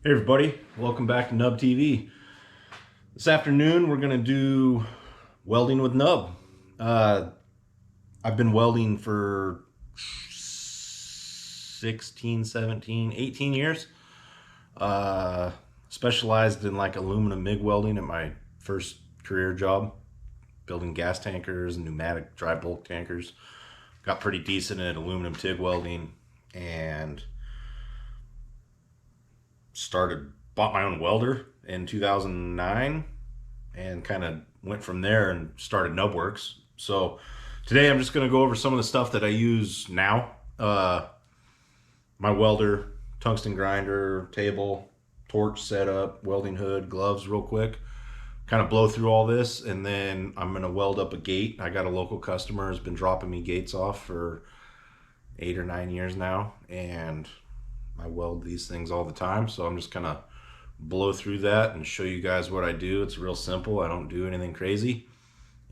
Hey everybody, welcome back to Nub TV. This afternoon we're going to do welding with Nub. I've been welding for 16, 17, 18 years. Specialized in like aluminum MIG welding at my first career job, building gas tankers and pneumatic dry bulk tankers. Got pretty decent at aluminum TIG welding and bought my own welder in 2009 and kind of went from there and started Nubworks. So today I'm just going to go over some of the stuff that I use now. My welder, tungsten grinder, table, torch setup, welding hood, gloves real quick. Kind of blow through all this, and then I'm going to weld up a gate. I got a local customer who's been dropping me gates off for 8 or 9 years now, and I weld these things all the time, so I'm just gonna blow through that and show you guys what I do. It's real simple. I don't do anything crazy,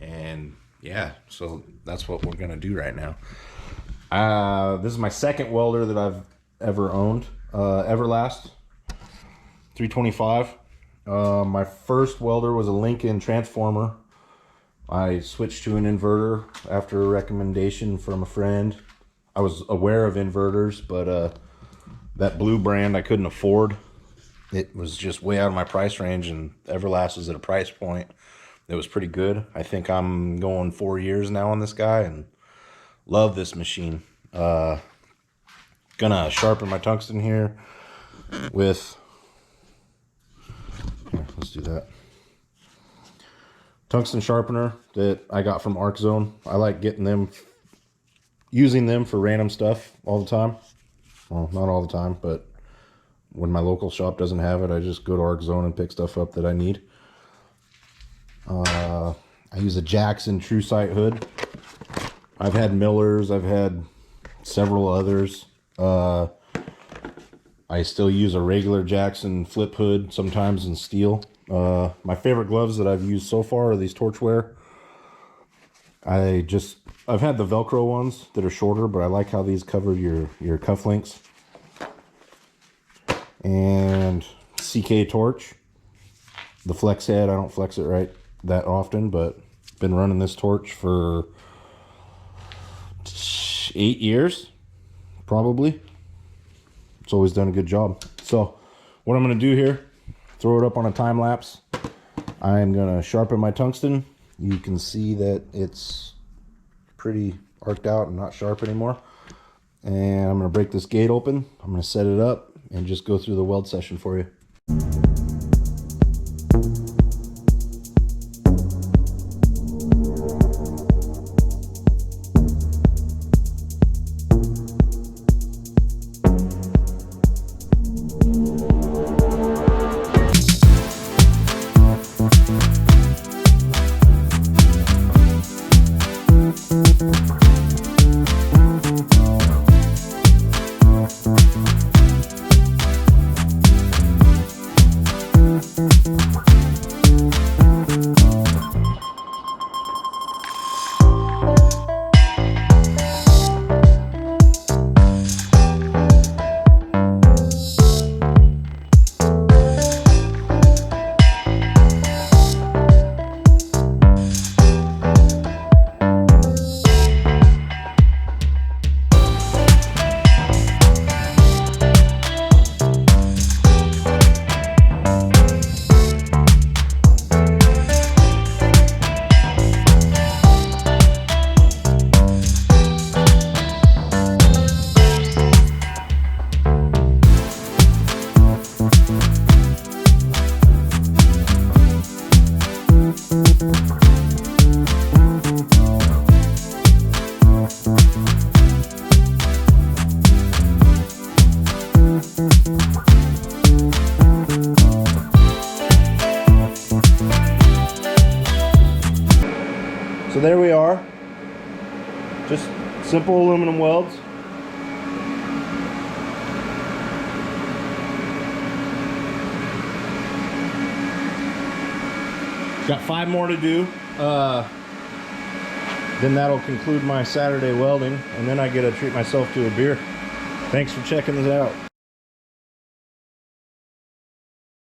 and yeah, so that's what we're gonna do right now. This is my second welder that I've ever owned, Everlast 325. My first welder was a Lincoln transformer. I switched to an inverter after a recommendation from a friend. I was aware of inverters, but that blue brand I couldn't afford. It was just way out of my price range, and Everlast was at a price point that was pretty good. I think I'm going 4 years now on this guy and love this machine. Gonna sharpen my tungsten here with, let's do that. Tungsten sharpener that I got from ArcZone. I like using them for random stuff all the time. Well, not all the time, but when my local shop doesn't have it, I just go to ArcZone and pick stuff up that I need. I use a Jackson True Sight hood. I've had Millers, I've had several others. I still use a regular Jackson flip hood, sometimes in steel. My favorite gloves that I've used so far are these Torchwear. I've had the Velcro ones that are shorter, but I like how these cover your cufflinks. And CK torch, the flex head. I don't flex it right that often, but been running this torch for 8 years, probably. It's always done a good job. So what I'm going to do here, throw it up on a time lapse. I'm going to sharpen my tungsten. You can see that it's pretty arced out and not sharp anymore. And I'm going to break this gate open. I'm going to set it up and just go through the weld session for you. So there we are, just simple aluminum welds. Got 5 more to do. Then that'll conclude my Saturday welding, and then I get to treat myself to a beer. Thanks for checking this out.